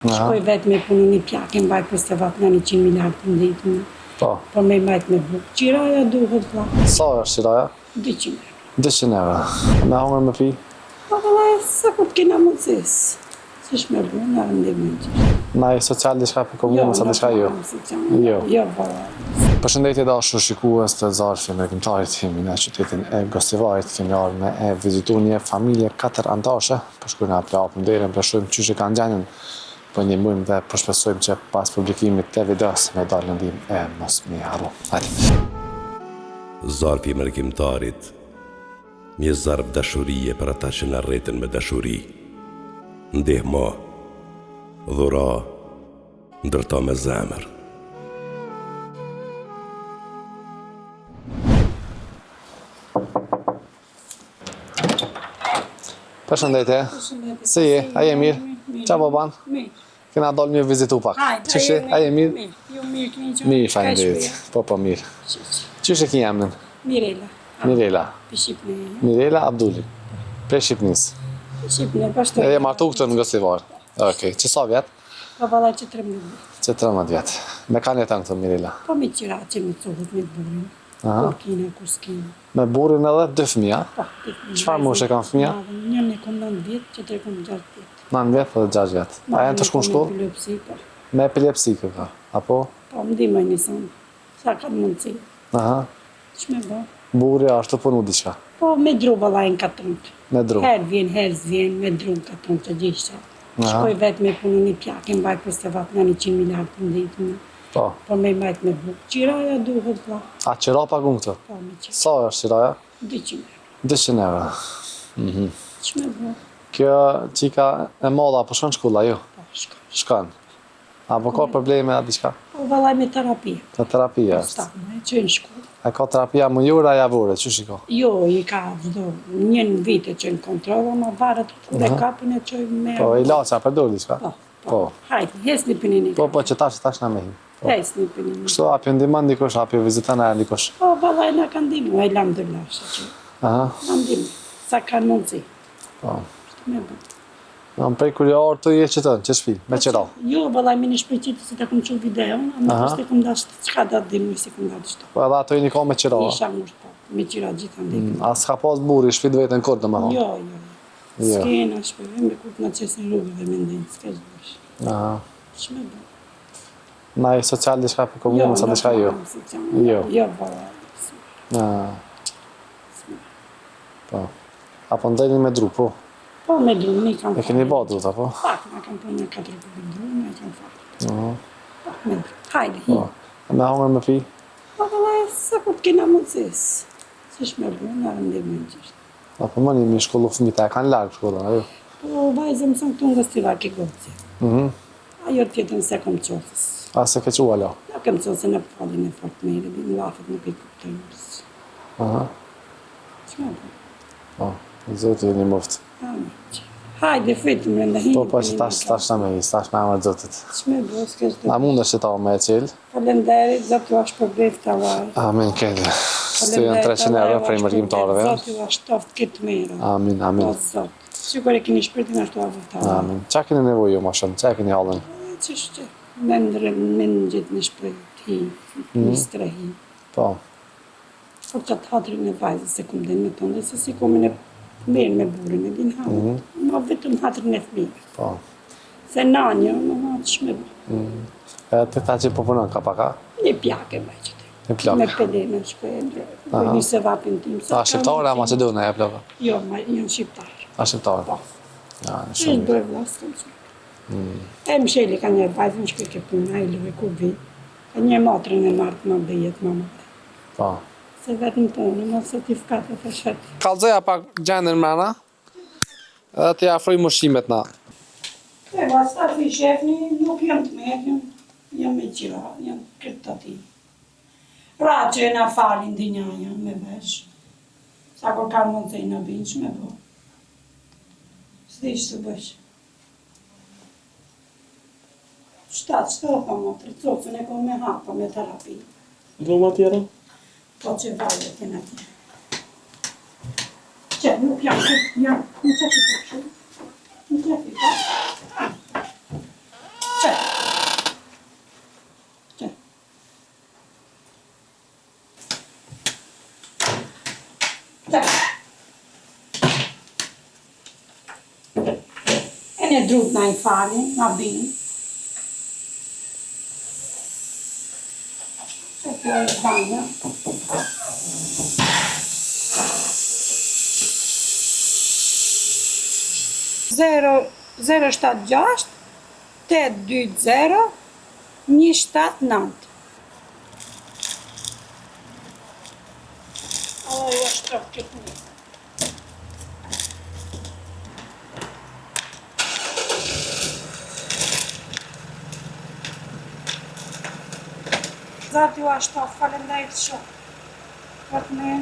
Shkoj vetë me punu një pjake, mbaj për se vatë nga 100 miliard për nditë. Po me mbajt me bukë. Qiraja duhet vla. Sa është qiraja? 200 euro. 200 euro. Me hongër me pi? Po vëllaj, sa kur t'kena mundësis. Sish me bu, në rëndimin që. Na e social diçka për komunë, sa diçka jo? Jo, vëllaj. Përshëndetje dashur shikues të Zarfi Mërgjimtarit, jemi në qytetin e Gostivarit, kemi ardhur me e vizitu një familje 4 anëtarësh, po shkojmë atë hapëm derën, përshojmë çysh e kanë gjendjen, po ndihmojmë dhe përshpresojmë që pas publikimit të videos me dalë ndihmë e mos më harro. Hajde. Zarfi Mërgjimtarit, një zarf dashurie për ata që na rreten me dashuri. Ndihmo, dhura, ndërto me zemër. Përshëndetje. Si je? A je mirë? Qa po ban? Mirë. Kena dalë një vizitu pak. Qështë je? A je mirë? Jo, mirë këni që. Mirë, faleminderit. Po, mirë. Qështë e ki emnin? Mirela. Mirela. Për Shqipëni. Mirela Abdulli. Pre Shqipnis. Për Shqipëni, pashtë. E martu këtë në Gostivar. Okej, që sa vjetë? Po valla që 13 vjetë. Që 13 vjetë. Me kanë jetan këtë Mirela? Po me qira që me cohët me burin. Kur kine, kur s'kine. Me burin edhe 2 fëmija? Po, 2 fëmija. Qëfar moshe kanë fëmija? Njën e kom 9 vjetë, që 3 kom 6 vjetë. 9 vjetë dhe 6 vjetë. A janë të shku në shkollë? Me epilepsi, po. Me epilepsi këka, apo? Po, më dimaj njësën. Sa ka mundësi. Aha. Që me bo? Buri ashtë të punu diqka? Po, me dru balajnë katrunt. Me dru? Herë vjen, me dru katrunt të gjithë. Shkoj vetë me punu një pjake, mbaj për se vatë nga 100 miliard për nditë. Po. Po me mbajt me bukë. Qiraja duhet vla. A qira pagun këtë? Po, me qira. Sa është qiraja? 200 euro. 200 euro. Që me bo? Kjo qika e moda, po shkon shkolla, jo? Po, shkoj. Shkon. Apo ka probleme a diqka? Po, valaj me terapia. Ka terapia është? Stame, që në shkollë. A ka terapia më jura javore, që shiko? Jo, i ka vdo njën vite që në kontrolë, ma varet dhe kapin e që me... Po, i laqa, përdur diqka? Po. Hajde, hesni për një një. Po, që tash na me hi. Hesni për një një. Kështu apjo ndiman dikush, apjo vizitana e dikush? Po, valaj na kanë dimu, e lam dhe lashe që. Aha. Na ndimu, sa kanë mundësi. Po. Shtë me bë. Në prej kur jo orë të je qëtën, që shpi, me qëra? Jo, valaj me një shpërqitë se të kom që videon, a më kështë e kom dashtë, qka da të dimu si kom da të shto. Po edhe ato i një ka me qëra? Isha mështë po, me qira gjitha ndimu. A s'ka pas buri, shpit vetën kur të me thonë? Jo. S'kena shpërve, me kur të në qesin rrugëve me ndinë, s'ka zbësh. Aha. Që me bë? Na e social diçka për komunë, sa diçka jo? Jo. Jo, valaj. Po. Apo ndajni me dru, po? Po, me dru, një kam E keni ba drut, apo? Pak, nga kam për një 4 për dru, me kam farë. Pak, me dru. Hajde, hi. Me hongër me pi? Po, valaj, sa kur t'kena mundësis. Sish me bu, në rëndimin qështë. Apo më një mi shkollu fëmita, e kanë largë shkollën, ajo? Po, vajzë më sënë këtu nga Gostivar ke goci. Ajo tjetën se kom qosës. A se ke qua lo? Ja kem qosë në falin e fort mire, në lafet nuk i kuptojnës. Aha. Që me bu? Po, zotë i një muftë. Hajde, fitëm rënda hinë. Po, që tash na me hi, tash me amër zotit. Që me bu, s'kesh dhe. Na mund është që ta me e qelë? Falenderit, zotë ju ashtë përbref të avaj. Amin, kejtë. Së janë 300 euro prej mërgjimtarëve. Zotë ju ashtë toft këtë mera. Amin. O, zotë. Sigur e kini shpirtin ashtu avë të avaj. Amin. Qa keni nevoju, ma shumë? Qa keni halën? Qështë me në gjithë një shpirt hi, një strehi. Po. Po që të hatrin e vajzë se kum dhe me tonë, dhe se si kumin e mirë me burin e din hamë. Ma vetëm hatrin e fëmijë. Po. Se nanjo, më hatë shme bu. E të ta që po punon ka paka? Një pjake bëj që te. Një plak. Me pedene shkoj e ndrojë. Bëj një se vapin tim. A shqiptare a Macedone e plaka? Jo, janë shqiptarë. A shqiptare? Po. Ja, në Që shumë. bëj vlasë kam që. E më sheli ka një vajzën shkoj ke puna, e lëve ku vi. E një matrën e martë më bëjet më marë. Po. Se vetë në punë, më certifikat e të shetë. Kalëzëja pak gjendën mrena, edhe të jafroj mëshimet na. E vasta fi shefni, nuk jam të medjën, jam me qira, jam këtë të ti. Ra që e na falin dinjaja me vesh. Sa kur ka mund të i në binë, që me bo. S'di që të bësh. Shtatë, që të opa më të rëcocën e ko me hapa, me terapi. Roma tjera? Po që valet e në tjera. Që nuk jam, në që të përshë. Në që të përshë. një drut na i falin, na bin. E kjo e banja. Zero 076 820 179. Ovo je još trok kitni. Zati u ashtu falenderit shumë. Për me